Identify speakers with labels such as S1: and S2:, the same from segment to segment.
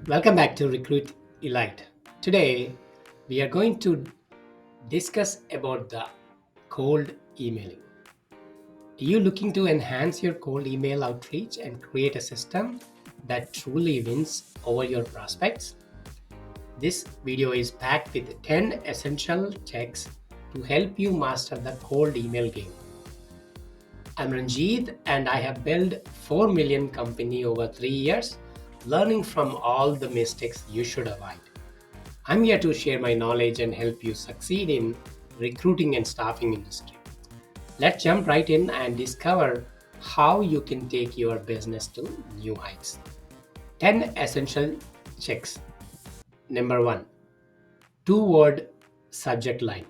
S1: Welcome back to Recruit Elite. Today, we are going to discuss about the cold emailing. Are you looking to enhance your cold email outreach and create a system that truly wins over your prospects? This video is packed with 10 essential checks to help you master the cold email game. I'm Ranjit and I have built 4 million company over 3 years, learning from all the mistakes you should avoid. I'm here to share my knowledge and help you succeed in recruiting and staffing industry. Let's jump right in and discover how you can take your business to new heights. 10 essential checks. Number 1, two-word subject line.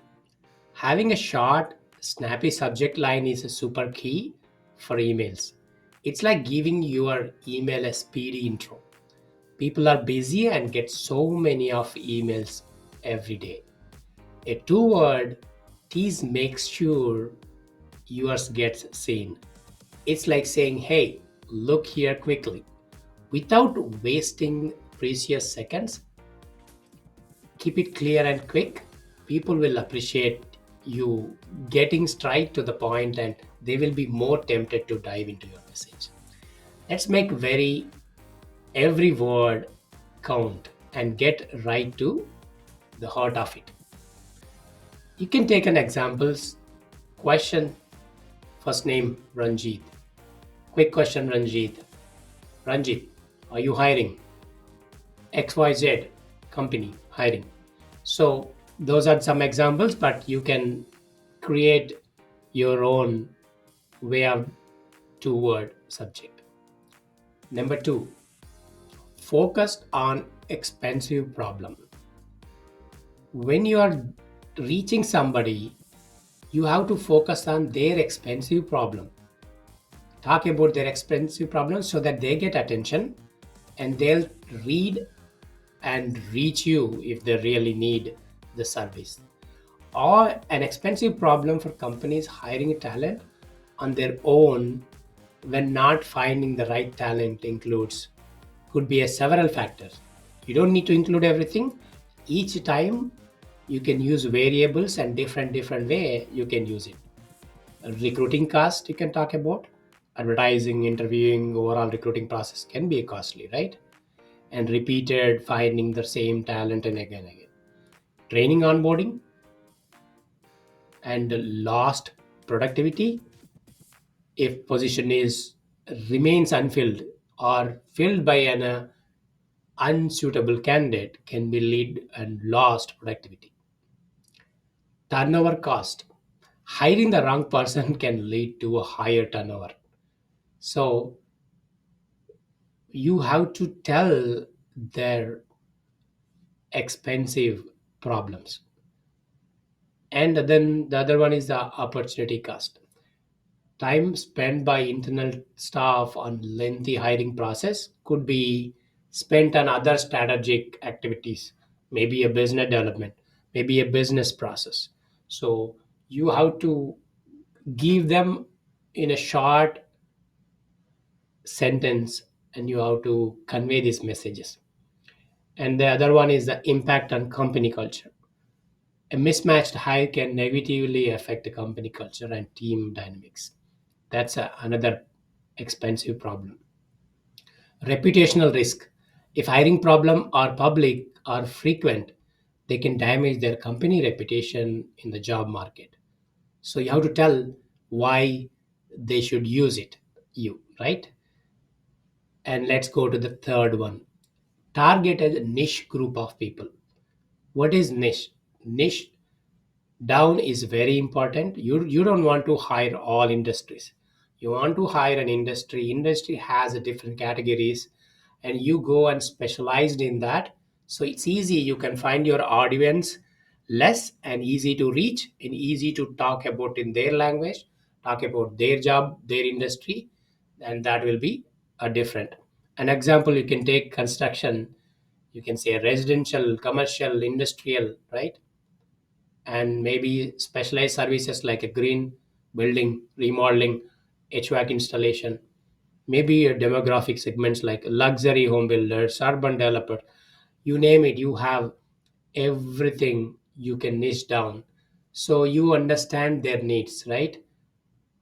S1: Having a short, snappy subject line is a super key for emails. It's like giving your email a speedy intro. People are busy and get so many of emails every day. A two-word tease makes sure yours gets seen. It's like saying, hey, look here quickly. Without wasting precious seconds, keep it clear and quick. People will appreciate you getting straight to the point and they will be more tempted to dive into your message. Let's make every word count and get right to the heart of it. You can take an examples question. First name Ranjit. Quick question, Ranjit. Ranjit, are you hiring? XYZ company hiring. So those are some examples, but you can create your own way of two-word subject. Number two, focused on expensive problem. When you are reaching somebody, you have to focus on their expensive problem. Talk about their expensive problems so that they get attention and they'll read and reach you if they really need the service. Or an expensive problem for companies hiring talent on their own when not finding the right talent includes could be a several factors. You don't need to include everything. Each time you can use variables and different way you can use it. Recruiting cost you can talk about. Advertising, interviewing, overall recruiting process can be costly, right? And repeated finding the same talent and again. Training, onboarding, and lost productivity if position is remains unfilled or filled by an unsuitable candidate can be lead and lost productivity. Turnover cost. Hiring the wrong person can lead to a higher turnover. So you have to tell their expensive problems. And then the other one is the opportunity cost. Time spent by internal staff on lengthy hiring process could be spent on other strategic activities, maybe a business development, maybe a business process. So you have to give them in a short sentence and you have to convey these messages. And the other one is the impact on company culture. A mismatched hire can negatively affect the company culture and team dynamics. That's another expensive problem. Reputational risk. If hiring problem are public or frequent, they can damage their company reputation in the job market. So you have to tell why they should use it, you, right? And let's go to the third one. Target a niche group of people. What is niche? Niche down is very important. You don't want to hire all industries. You want to hire an industry has a different categories and you go and specialized in that, so it's easy, you can find your audience less and easy to reach and easy to talk about in their language, talk about their job, their industry, and that will be a different. An example, you can take construction, you can say residential, commercial, industrial, right? And maybe specialized services like a green building remodeling, HVAC installation. Maybe your demographic segments like luxury home builders, urban developers, you name it, you have everything you can niche down. So you understand their needs, right?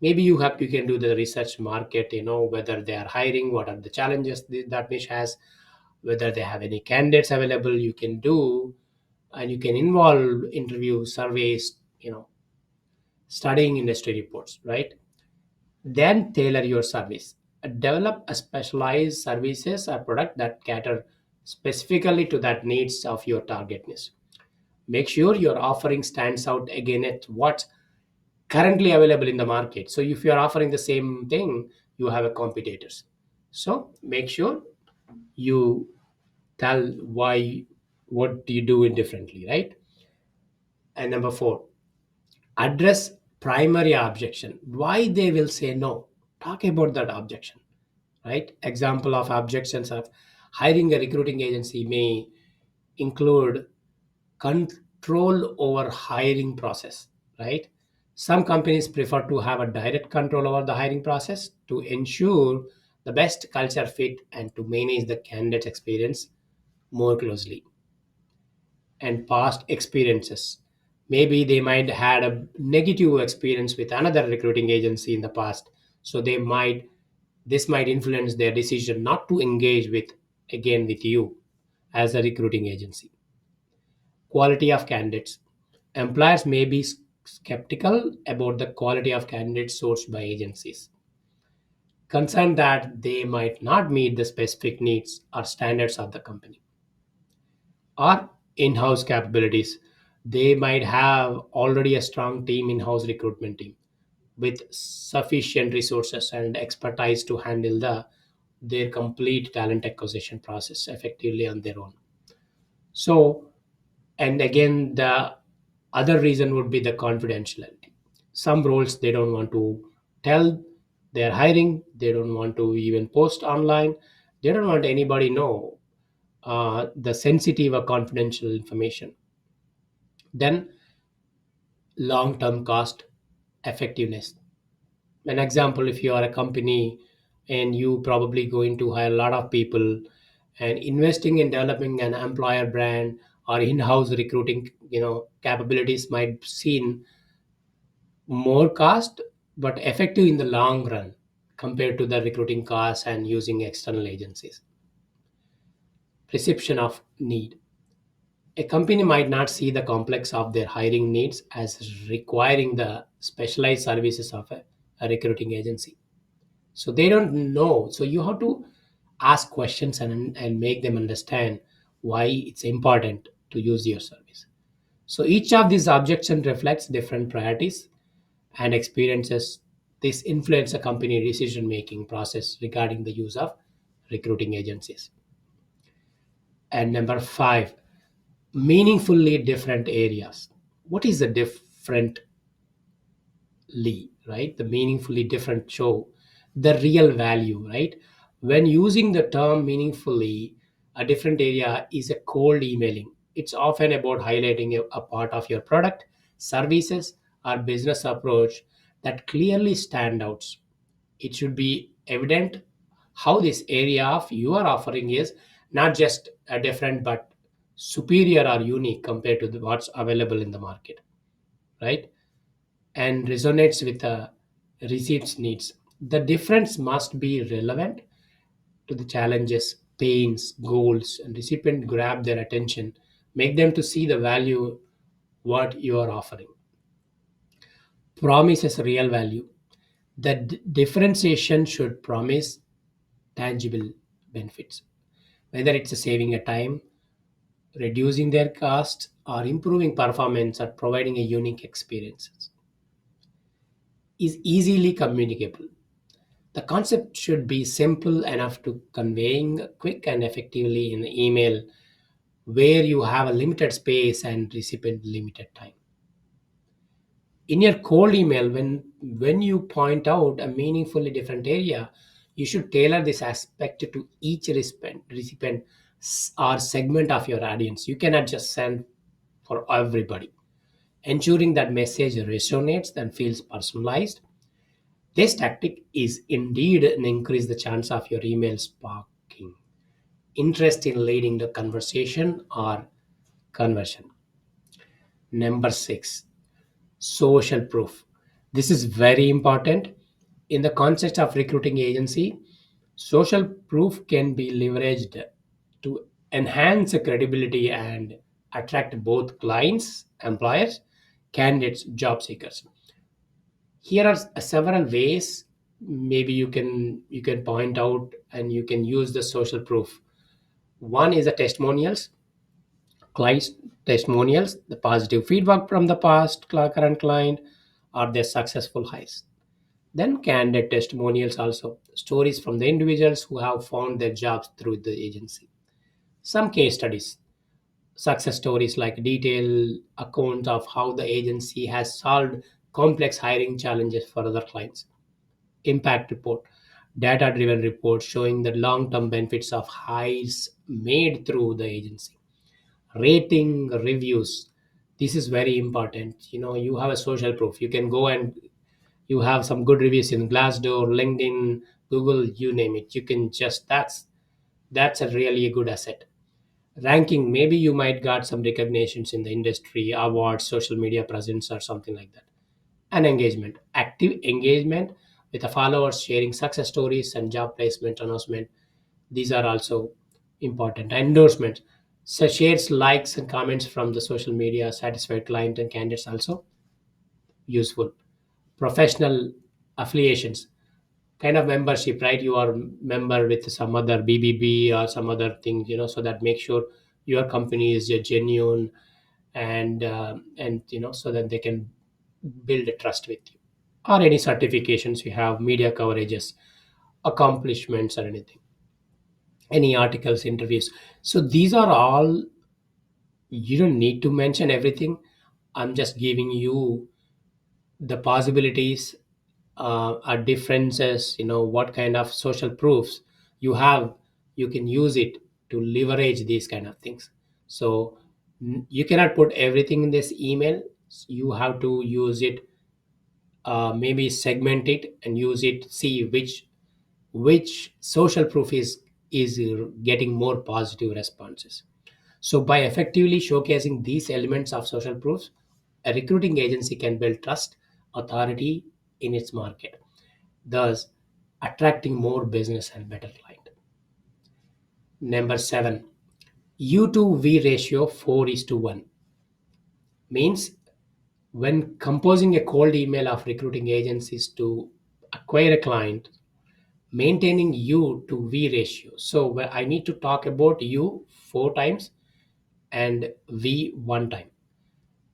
S1: Maybe you can do the research market, whether they are hiring, what are the challenges that niche has, whether they have any candidates available you can do, and you can involve interview surveys, studying industry reports, right? Then tailor your service. Develop a specialized services or product that cater specifically to that needs of your target niche. Make sure your offering stands out against what's currently available in the market. So if you are offering the same thing, you have a competitors. So make sure you tell why, what do you do it differently, right? And number four, address primary objection. Why they will say no. Talk about that objection, right? Example of objections of hiring a recruiting agency may include control over hiring process, right? Some companies prefer to have a direct control over the hiring process to ensure the best culture fit and to manage the candidate experience more closely. And past experiences, maybe they might had a negative experience with another recruiting agency in the past, so this might influence their decision not to engage with you as a recruiting agency. Quality of candidates, employers may be skeptical about the quality of candidates sourced by agencies, concerned that they might not meet the specific needs or standards of the company. Or in-house capabilities, they might have already a strong team, in-house recruitment team with sufficient resources and expertise to handle their complete talent acquisition process effectively on their own. So, and again, the other reason would be the confidentiality. Some roles they don't want to tell they're hiring, they don't want to even post online, they don't want anybody know the sensitive or confidential information. Then long-term cost effectiveness. An example, if you are a company and you probably going to hire a lot of people, and investing in developing an employer brand or in-house recruiting, capabilities might seem more cost but effective in the long run compared to the recruiting costs and using external agencies. Perception of need, a company might not see the complex of their hiring needs as requiring the specialized services of a recruiting agency. So they don't know. So you have to ask questions and make them understand why it's important to use your service. So each of these objections reflects different priorities and experiences. This influence a company decision making process regarding the use of recruiting agencies. And number five, meaningfully different areas. What is the differently, right? The meaningfully different show the real value, right? When using the term meaningfully, a different area is a cold emailing. It's often about highlighting a part of your product, services, or business approach that clearly stand out. It should be evident how this area of your offering is not just a different but superior or unique compared to what's available in the market, right? And resonates with the receipt's needs. The difference must be relevant to the challenges, pains, goals, and recipient grab their attention, make them to see the value what you are offering. Promises real value. The differentiation should promise tangible benefits, whether it's a saving a time, reducing their cost, or improving performance or providing a unique experience is easily communicable. The concept should be simple enough to conveying quick and effectively in the email where you have a limited space and recipient limited time. In your cold email, when you point out a meaningfully different area, you should tailor this aspect to each recipient or segment of your audience. You cannot just send for everybody. Ensuring that message resonates and feels personalized. This tactic is indeed an increase the chance of your email sparking interest in leading the conversation or conversion. Number 6, social proof. This is very important. In the context of recruiting agency, social proof can be leveraged to enhance the credibility and attract both clients, employers, candidates, job seekers. Here are several ways maybe you can point out and you can use the social proof. One is the testimonials, client testimonials, the positive feedback from the past current client or their successful hires. Then candidate testimonials also, stories from the individuals who have found their jobs through the agency. Some case studies, success stories like detailed accounts of how the agency has solved complex hiring challenges for other clients. Impact report, data driven report showing the long term benefits of hires made through the agency. Rating reviews, this is very important. You have a social proof, you can go and you have some good reviews in Glassdoor, LinkedIn, Google, you name it. You can just that's a really a good asset. Ranking, maybe you might got some recognitions in the industry, awards, social media presence, or something like that. And engagement, active engagement with the followers sharing success stories and job placement announcement. These are also important. Endorsement, so shares, likes, and comments from the social media, satisfied client and candidates also useful. Professional affiliations, kind of membership, right? You are member with some other BBB or some other thing, so that make sure your company is genuine and so that they can build a trust with you. Or any certifications you have, media coverages, accomplishments, or anything, any articles, interviews. So these are all, you don't need to mention everything. I'm just giving you the possibilities, are differences, what kind of social proofs you have. You can use it to leverage these kind of things. So you cannot put everything in this email. You have to use it, maybe segment it and use it, see which social proof is getting more positive responses. So by effectively showcasing these elements of social proofs, a recruiting agency can build trust, authority in its market, thus attracting more business and better client. Number 7, U to V ratio 4 is to 1 means when composing a cold email of recruiting agencies to acquire a client, maintaining U to V ratio. So where I need to talk about U 4 times and V 1 time.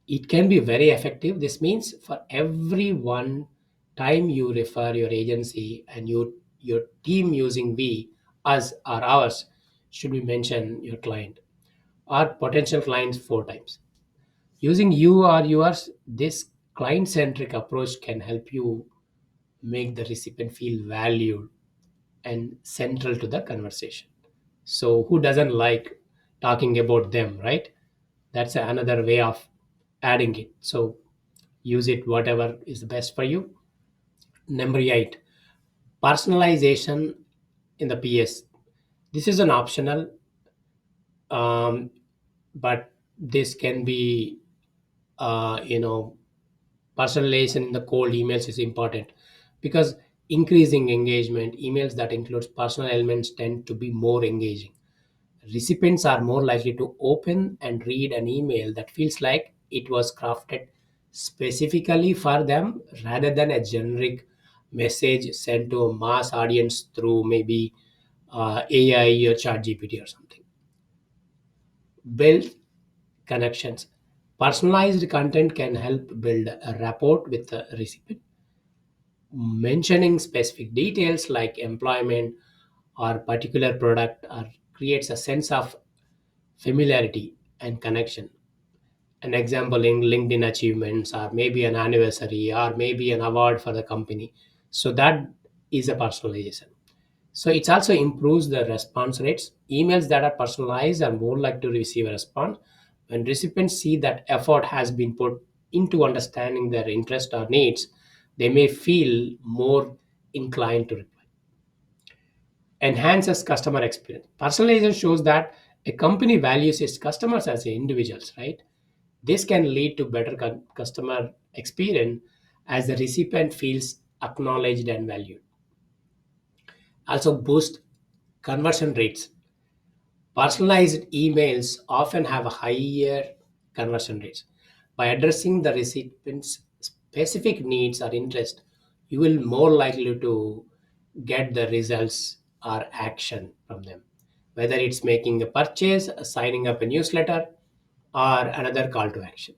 S1: It can be very effective. This means for every one time you refer your agency and your team using we, us, or ours, should we mention your client or potential clients 4 times. Using you or yours, this client centric approach can help you make the recipient feel valued and central to the conversation. So who doesn't like talking about them, right? That's another way of adding it. So use it whatever is the best for you. Number 8, personalization in the PS. This is an optional, um, but this can be, personalization in the cold emails is important because increasing engagement, emails that includes personal elements tend to be more engaging. Recipients are more likely to open and read an email that feels like it was crafted specifically for them rather than a generic message sent to a mass audience through maybe AI or ChatGPT or something. Build connections. Personalized content can help build a rapport with the recipient. Mentioning specific details like employment or particular product or creates a sense of familiarity and connection. An example in LinkedIn achievements or maybe an anniversary or maybe an award for the company. So that is a personalization. So it also improves the response rates. Emails that are personalized are more likely to receive a response. When recipients see that effort has been put into understanding their interest or needs, they may feel more inclined to reply. Enhances customer experience. Personalization shows that a company values its customers as individuals, right? This can lead to better customer experience as the recipient feels acknowledged and valued. Also, boost conversion rates. Personalized emails often have a higher conversion rates. By addressing the recipient's specific needs or interest, you will more likely to get the results or action from them. Whether it's making a purchase, signing up a newsletter, or another call to action.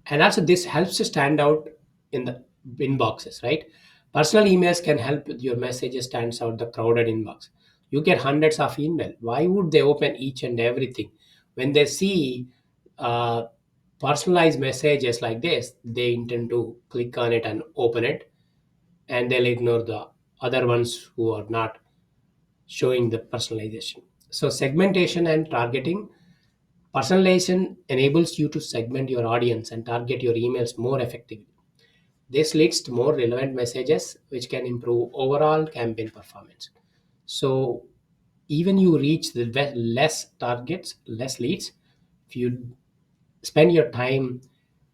S1: And also this helps to stand out in the inboxes, right? Personal emails can help your messages stands out the crowded inbox. You get hundreds of email. Why would they open each and everything? When they see uh, personalized messages like this, they intend to click on it and open it, and they'll ignore the other ones who are not showing the personalization. So segmentation and targeting. Personalization enables you to segment your audience and target your emails more effectively. This leads to more relevant messages, which can improve overall campaign performance. So, even you reach the less targets, less leads, if you spend your time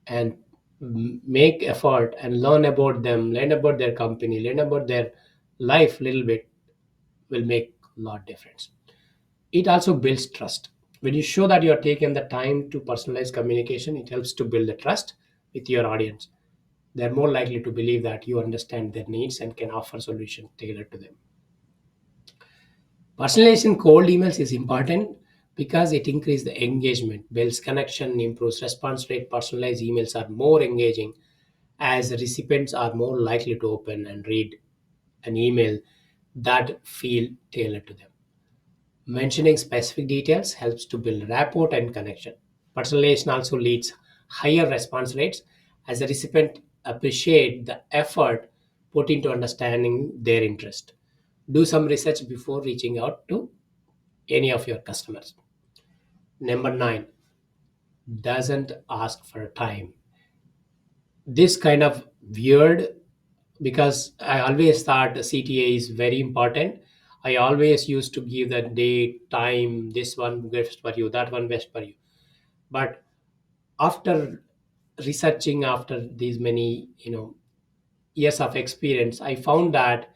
S1: and make effort and learn about them, learn about their company, learn about their life a little bit, will make a lot difference. It also builds trust. When you show that you are taking the time to personalize communication, it helps to build the trust with your audience. They're more likely to believe that you understand their needs and can offer solutions tailored to them. Personalization cold emails is important because it increases the engagement, builds connection, improves response rate. Personalized emails are more engaging as recipients are more likely to open and read an email that feel tailored to them. Mentioning specific details helps to build rapport and connection. Personalization also leads higher response rates as the recipient appreciate the effort put into understanding their interest. Do some research before reaching out to any of your customers. Number 9, doesn't ask for time. This kind of weird, because I always thought CTA is very important. I always used to give the date, time, this one best for you, that one best for you. But after researching, after these many years of experience, I found that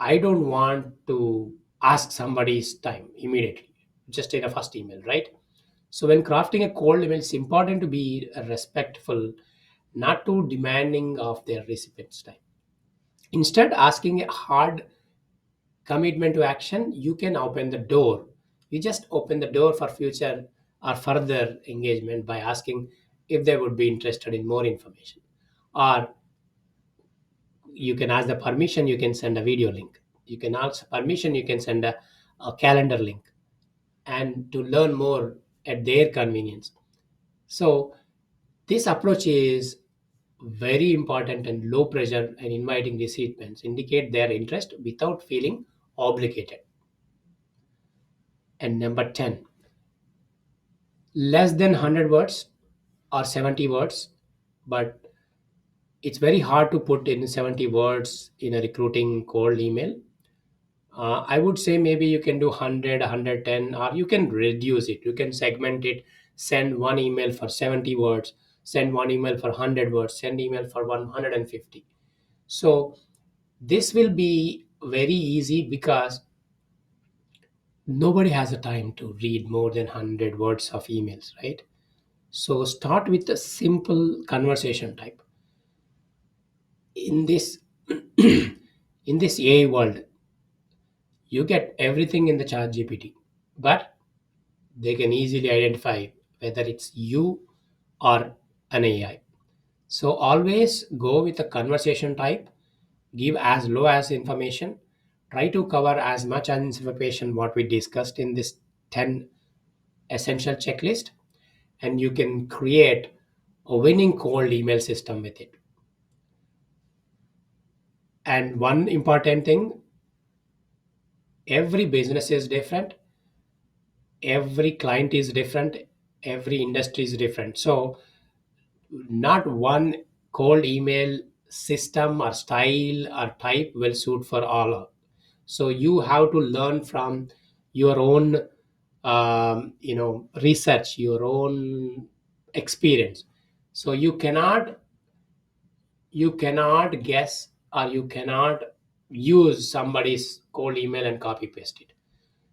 S1: I don't want to ask somebody's time immediately, just in a first email, right? So when crafting a cold email, it's important to be respectful, not too demanding of their recipient's time. Instead, asking a hard commitment to action, you can open the door. You just open the door for future or further engagement by asking if they would be interested in more information. Or you can ask the permission, you can send a video link. You can ask permission, you can send a calendar link, and to learn more at their convenience. So this approach is very important and low pressure, and inviting recipients indicate their interest without feeling obligated. And number 10, less than 100 words or 70 words, but it's very hard to put in 70 words in a recruiting cold email. I would say maybe you can do 100, 110, or you can reduce it. You can segment it, send one email for 70 words, send one email for 100 words, send email for 150. So this will be very easy because nobody has the time to read more than 100 words of emails, right? So start with a simple conversation type. In this in this AI world, you get everything in the chat GPT, but they can easily identify whether it's you or an AI. So always go with a conversation type, give as low as information, try to cover as much as information what we discussed in this 10 essential checklist, and you can create a winning cold email system with it. And one important thing, every business is different, every client is different, every industry is different. So not one cold email system or style or type will suit for all. So you have to learn from your own research, your own experience. So you cannot guess, or you cannot use somebody's cold email and copy paste it.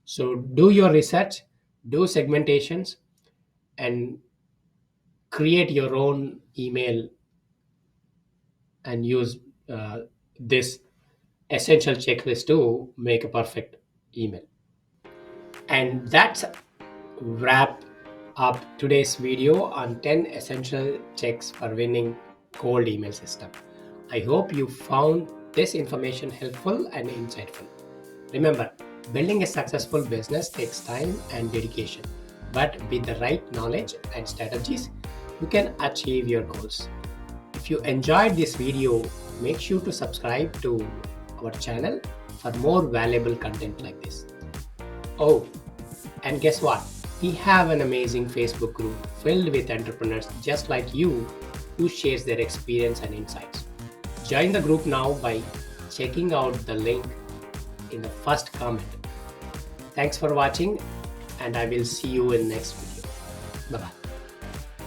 S1: So do your research, do segmentations, and create your own email, and use this essential checklist to make a perfect email. And that's wrap up today's video on 10 essential checks for winning cold email system. I hope you found this information helpful and insightful. Remember, building a successful business takes time and dedication, but with the right knowledge and strategies, you can achieve your goals. If you enjoyed this video, make sure to subscribe to our channel for more valuable content like this. Oh, and guess what? We have an amazing Facebook group filled with entrepreneurs just like you who shares their experience and insights. Join the group now by checking out the link in the first comment. Thanks for watching, and I will see you in next video. Bye-bye.